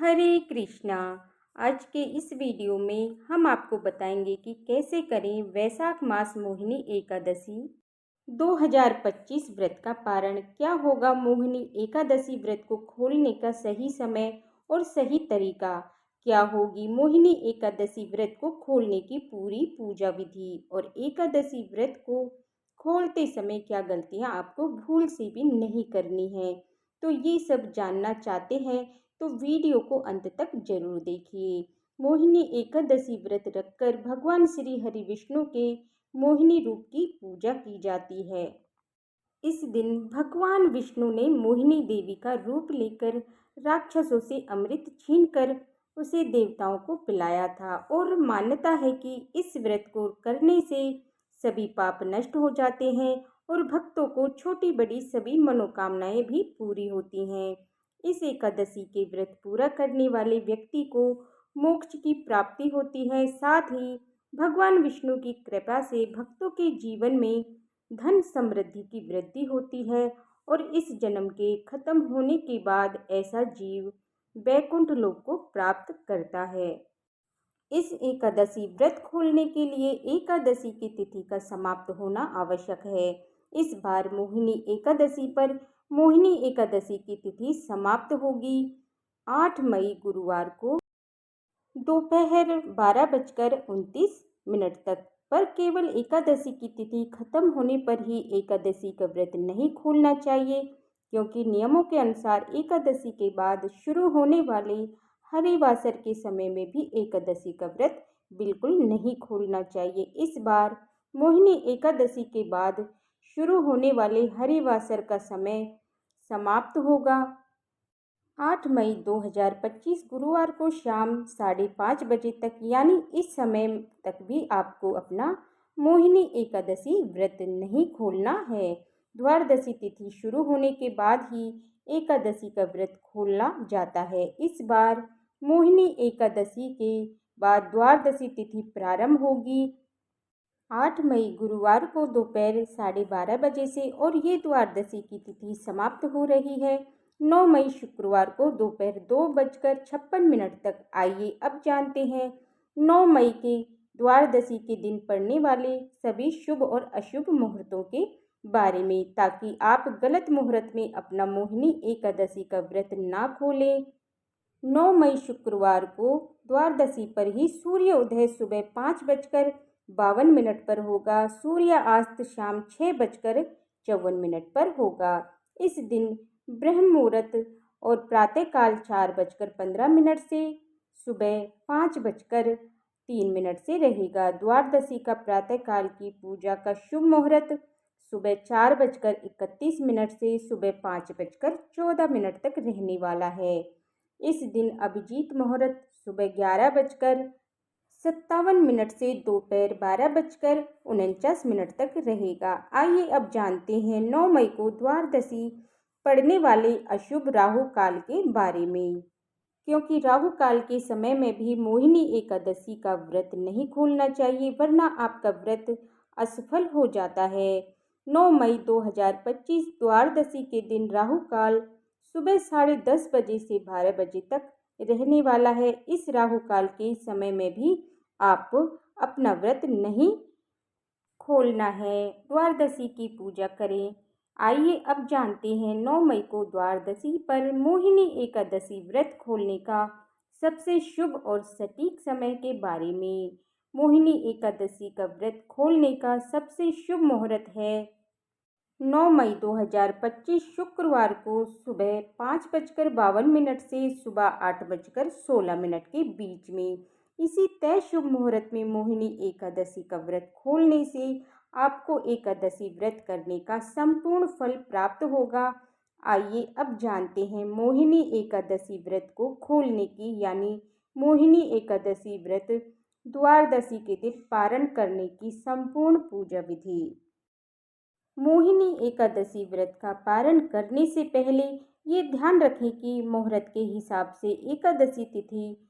हरे कृष्णा। आज के इस वीडियो में हम आपको बताएंगे कि कैसे करें वैशाख मास मोहिनी एकादशी 2025 व्रत का पारण। क्या होगा मोहिनी एकादशी व्रत को खोलने का सही समय और सही तरीका, क्या होगी मोहिनी एकादशी व्रत को खोलने की पूरी पूजा विधि, और एकादशी व्रत को खोलते समय क्या गलतियां आपको भूल से भी नहीं करनी है। तो ये सब जानना चाहते हैं तो वीडियो को अंत तक जरूर देखिए। मोहिनी एकादशी व्रत रखकर भगवान श्री हरि विष्णु के मोहिनी रूप की पूजा की जाती है। इस दिन भगवान विष्णु ने मोहिनी देवी का रूप लेकर राक्षसों से अमृत छीनकर उसे देवताओं को पिलाया था, और मान्यता है कि इस व्रत को करने से सभी पाप नष्ट हो जाते हैं और भक्तों को छोटी बड़ी सभी मनोकामनाएं भी पूरी होती हैं। इस एकादशी के व्रत पूरा करने वाले व्यक्ति को मोक्ष की प्राप्ति होती है। साथ ही भगवान विष्णु की कृपा से भक्तों के जीवन में धन समृद्धि की वृद्धि होती है, और इस जन्म के खत्म होने के बाद ऐसा जीव वैकुंठ लोक को प्राप्त करता है। इस एकादशी व्रत खोलने के लिए एकादशी की तिथि का समाप्त होना आवश्यक है। इस बार मोहिनी एकादशी पर मोहिनी एकादशी की तिथि समाप्त होगी 8 मई गुरुवार को दोपहर 12:29 तक। पर केवल एकादशी की तिथि खत्म होने पर ही एकादशी का व्रत नहीं खोलना चाहिए, क्योंकि नियमों के अनुसार एकादशी के बाद शुरू होने वाले हरिवासर के समय में भी एकादशी का व्रत बिल्कुल नहीं खोलना चाहिए। इस बार मोहिनी एकादशी के बाद शुरू होने वाले हरिवासर का समय समाप्त होगा 8 मई 2025 गुरुवार को शाम 5:30 बजे तक। यानी इस समय तक भी आपको अपना मोहिनी एकादशी व्रत नहीं खोलना है। द्वादशी तिथि शुरू होने के बाद ही एकादशी का व्रत खोलना जाता है। इस बार मोहिनी एकादशी के बाद द्वादशी तिथि प्रारंभ होगी 8 मई गुरुवार को दोपहर 12:30 बजे से, और ये द्वादशी की तिथि समाप्त हो रही है 9 मई शुक्रवार को दोपहर 2:56 तक। आइए अब जानते हैं 9 मई के द्वादशी के दिन पड़ने वाले सभी शुभ और अशुभ मुहूर्तों के बारे में, ताकि आप गलत मुहूर्त में अपना मोहिनी एकादशी का व्रत ना खोलें। 9 मई शुक्रवार को द्वादशी पर ही सूर्योदय सुबह 5:52 पर होगा। सूर्यास्त शाम 6:54 पर होगा। इस दिन ब्रह्म मुहूर्त और प्रातःकाल 4:15 से सुबह 5:03 से रहेगा। द्वादशी का प्रातःकाल की पूजा का शुभ मुहूर्त सुबह 4:31 से सुबह 5:14 तक रहने वाला है। इस दिन अभिजीत मुहूर्त सुबह 11:57 से दोपहर 12:49 तक रहेगा। आइए अब जानते हैं 9 मई को द्वादशी पड़ने वाले अशुभ राहु काल के बारे में, क्योंकि राहु काल के समय में भी मोहिनी एकादशी का व्रत नहीं खोलना चाहिए, वरना आपका व्रत असफल हो जाता है। 9 मई 2025 द्वादशी के दिन राहु काल सुबह 10:30 बजे से 12 बजे तक रहने वाला है। इस राहु काल के समय में भी आप अपना व्रत नहीं खोलना है, द्वादशी की पूजा करें। आइए अब जानते हैं 9 मई को द्वादशी पर मोहिनी एकादशी व्रत खोलने का सबसे शुभ और सटीक समय के बारे में। मोहिनी एकादशी का व्रत खोलने का सबसे शुभ मुहूर्त है 9 मई 2025 शुक्रवार को सुबह 5:52 से सुबह 8:16 के बीच में। इसी तय शुभ मुहूर्त में मोहिनी एकादशी का व्रत खोलने से आपको एकादशी व्रत करने का संपूर्ण फल प्राप्त होगा। आइए अब जानते हैं मोहिनी एकादशी व्रत को खोलने की, यानी मोहिनी एकादशी व्रत द्वादशी के दिन पारण करने की संपूर्ण पूजा विधि। मोहिनी एकादशी व्रत का पारण करने से पहले ये ध्यान रखें कि मुहूर्त के हिसाब से एकादशी तिथि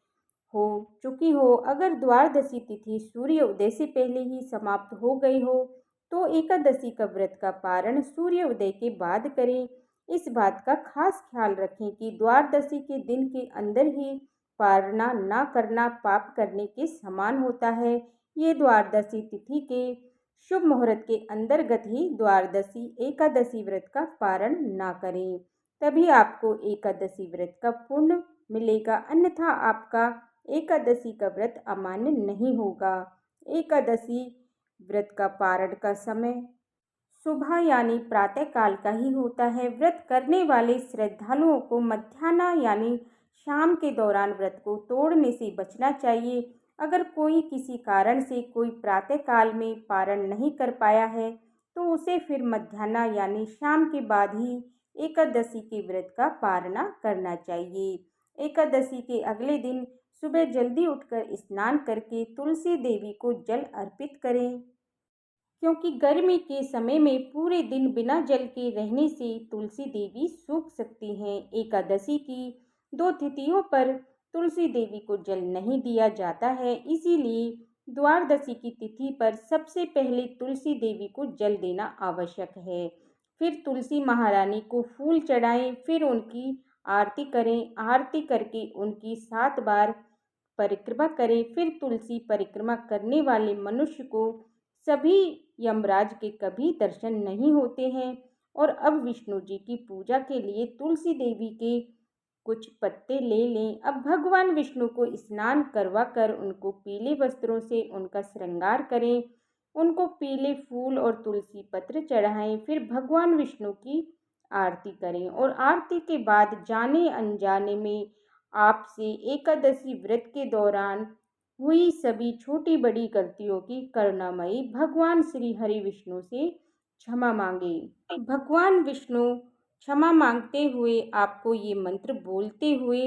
हो चुकी हो। अगर द्वादशी तिथि सूर्योदय से पहले ही समाप्त हो गई हो तो एकादशी का व्रत का पारण सूर्योदय के बाद करें। इस बात का खास ख्याल रखें कि द्वादशी के दिन के अंदर ही पारना ना करना पाप करने के समान होता है। ये द्वादशी तिथि के शुभ मुहूर्त के अंतर्गत ही द्वादशी एकादशी व्रत का पारण ना करें, तभी आपको एकादशी व्रत का पुण्य मिलेगा, अन्यथा आपका एकादशी का व्रत अमान्य नहीं होगा। एकादशी व्रत का पारण का समय सुबह यानी प्रातः काल का ही होता है। व्रत करने वाले श्रद्धालुओं को मध्याह्न यानी शाम के दौरान व्रत को तोड़ने से बचना चाहिए। अगर कोई किसी कारण से कोई प्रातः काल में पारण नहीं कर पाया है तो उसे फिर मध्याह्न यानी शाम के बाद ही एकादशी के व्रत का पारणा करना चाहिए। एकादशी के अगले दिन सुबह जल्दी उठकर स्नान करके तुलसी देवी को जल अर्पित करें, क्योंकि गर्मी के समय में पूरे दिन बिना जल के रहने से तुलसी देवी सूख सकती हैं। एकादशी की 2 तिथियों पर तुलसी देवी को जल नहीं दिया जाता है, इसीलिए द्वादशी की तिथि पर सबसे पहले तुलसी देवी को जल देना आवश्यक है। फिर तुलसी महारानी को फूल चढ़ाएं, फिर उनकी आरती करें। आरती करके उनकी 7 बार परिक्रमा करें। फिर तुलसी परिक्रमा करने वाले मनुष्य को सभी यमराज के कभी दर्शन नहीं होते हैं। और अब विष्णु जी की पूजा के लिए तुलसी देवी के कुछ पत्ते ले लें। अब भगवान विष्णु को स्नान करवा कर उनको पीले वस्त्रों से उनका श्रृंगार करें, उनको पीले फूल और तुलसी पत्र चढ़ाएं। फिर भगवान विष्णु की आरती करें और आरती के बाद जाने अनजाने में आपसे एकादशी व्रत के दौरान हुई सभी छोटी बड़ी गलतियों की करुणामयी भगवान श्री हरि विष्णु से क्षमा मांगे। भगवान विष्णु क्षमा मांगते हुए आपको ये मंत्र बोलते हुए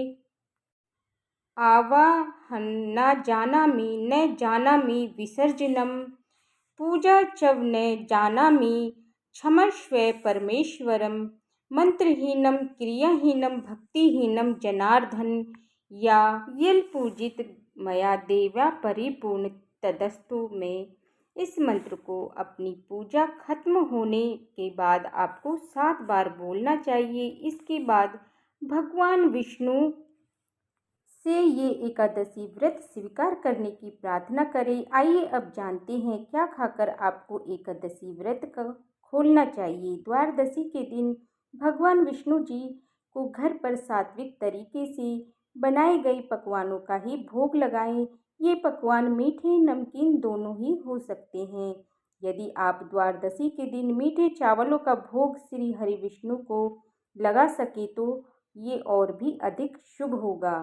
आवाहन न जानामि न जानामि विसर्जनम पूजा चव न जानामि क्षमस्व परमेश्वरम मंत्रहीनम क्रियाहीनम भक्तिहीनम जनार्दन या येल पूजित मया देवा परिपूर्ण तदस्तु में इस मंत्र को अपनी पूजा खत्म होने के बाद आपको 7 बार बोलना चाहिए। इसके बाद भगवान विष्णु से ये एकादशी व्रत स्वीकार करने की प्रार्थना करें। आइए अब जानते हैं क्या खाकर आपको एकादशी व्रत का खोलना चाहिए। द्वादशी के दिन भगवान विष्णु जी को घर पर सात्विक तरीके से बनाए गए पकवानों का ही भोग लगाएं। ये पकवान मीठे नमकीन दोनों ही हो सकते हैं। यदि आप द्वादशी के दिन मीठे चावलों का भोग श्री हरि विष्णु को लगा सके तो ये और भी अधिक शुभ होगा,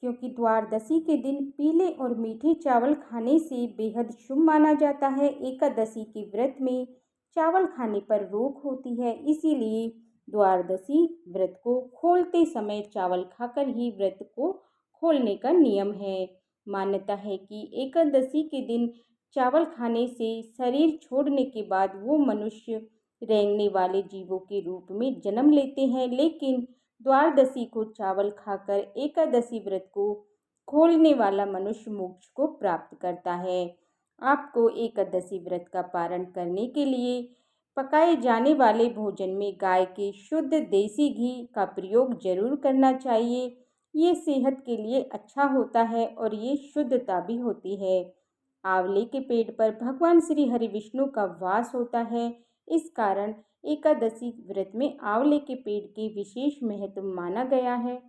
क्योंकि द्वादशी के दिन पीले और मीठे चावल खाने से बेहद शुभ माना जाता है। एकादशी के व्रत में चावल खाने पर रोक होती है, इसीलिए द्वादशी व्रत को खोलते समय चावल खाकर ही व्रत को खोलने का नियम है। मान्यता है कि एकादशी के दिन चावल खाने से शरीर छोड़ने के बाद वो मनुष्य रेंगने वाले जीवों के रूप में जन्म लेते हैं, लेकिन द्वादशी को चावल खाकर एकादशी व्रत को खोलने वाला मनुष्य मोक्ष को प्राप्त करता है। आपको एकादशी व्रत का पारण करने के लिए पकाए जाने वाले भोजन में गाय के शुद्ध देसी घी का प्रयोग जरूर करना चाहिए। ये सेहत के लिए अच्छा होता है और ये शुद्धता भी होती है। आंवले के पेड़ पर भगवान श्री हरि विष्णु का वास होता है, इस कारण एकादशी व्रत में आंवले के पेड़ के विशेष महत्व माना गया है।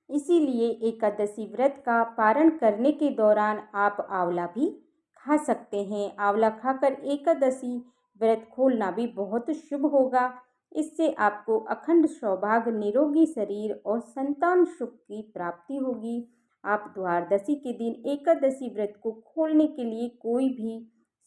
इसीलिए एकादशी व्रत का पारण करने के दौरान आप आंवला भी खा सकते हैं। आंवला खाकर एकादशी व्रत खोलना भी बहुत शुभ होगा। इससे आपको अखंड सौभाग्य, निरोगी शरीर और संतान सुख की प्राप्ति होगी। आप द्वादशी के दिन एकादशी व्रत को खोलने के लिए कोई भी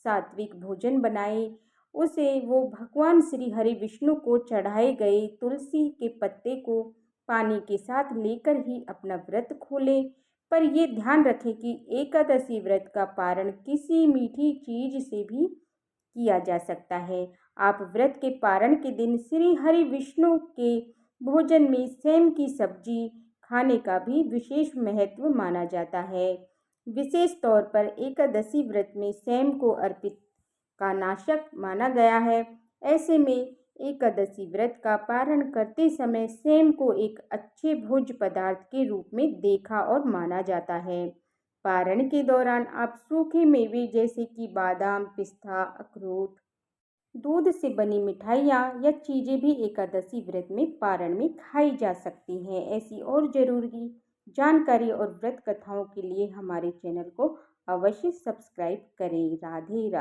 सात्विक भोजन बनाएं, उसे वो भगवान श्री हरि विष्णु को चढ़ाए गए तुलसी के पत्ते को पानी के साथ लेकर ही अपना व्रत खोलें। पर ये ध्यान रखें कि एकादशी व्रत का पारण किसी मीठी चीज से भी किया जा सकता है। आप व्रत के पारण के दिन श्री हरि विष्णु के भोजन में सेम की सब्जी खाने का भी विशेष महत्व माना जाता है। विशेष तौर पर एकादशी व्रत में सेम को अर्पित का नाशक माना गया है। ऐसे में एकादशी व्रत का पारण करते समय सेम को एक अच्छे भोज्य पदार्थ के रूप में देखा और माना जाता है। पारण के दौरान आप सूखे मेवे जैसे कि बादाम, पिस्ता, अखरोट, दूध से बनी मिठाइयाँ या चीज़ें भी एकादशी व्रत में पारण में खाई जा सकती हैं। ऐसी और ज़रूरी जानकारी और व्रत कथाओं के लिए हमारे चैनल को अवश्य सब्सक्राइब करें। राधे राधे।